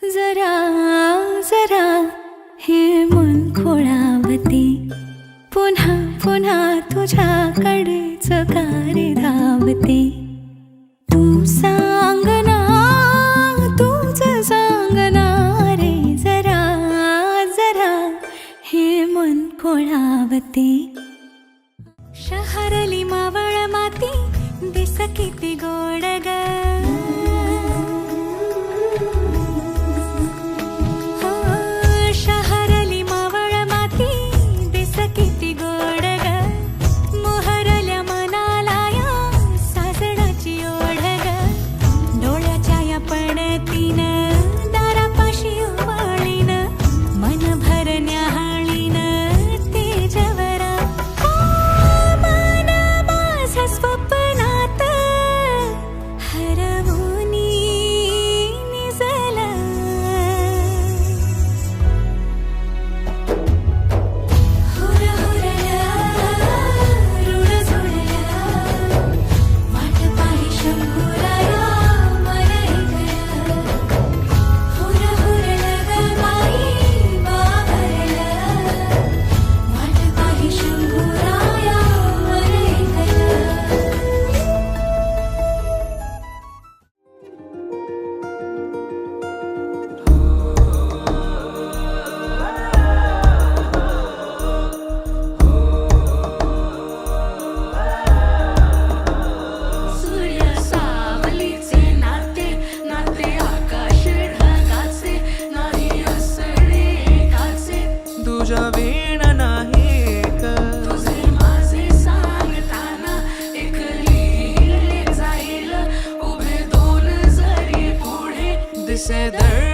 जरा जरा हे मन खोळावते, पुन्हा पुन्हा तुझ्याकडेच कारे धावते. तू सांग ना, तूच सांग ना रे, जरा जरा हे मन खोळावते. शहरली मावळ माती दिस किती गोड ग, हो शहरली मावळ माती दिस किती गोड ग. मोहरल्या मनाला या सासणाची ओढ ग, डोळ्याच्या या पडतीन दारापाशी उभाळीन मन भरण्या हाळीन ते जवरा. मन माझं स्वप्नात हरवूनी निजला, हुर हुरल्या ऋण जुळल्या, वाट पाही शंभुराया मन ऐकलं. हुर हुरल्या ग बाई बावरल्या, वाट पाही शंभुराया मन ऐकलं. सूर्य सावलीचे नाते, नाते आकाश ढगाचे, नाही असणे एकाचे. तुझ्या वीण नाही का तुझे माझे सांगताना एक लिहिले जाईल, उभे दोन जरी पुढे दिसे दर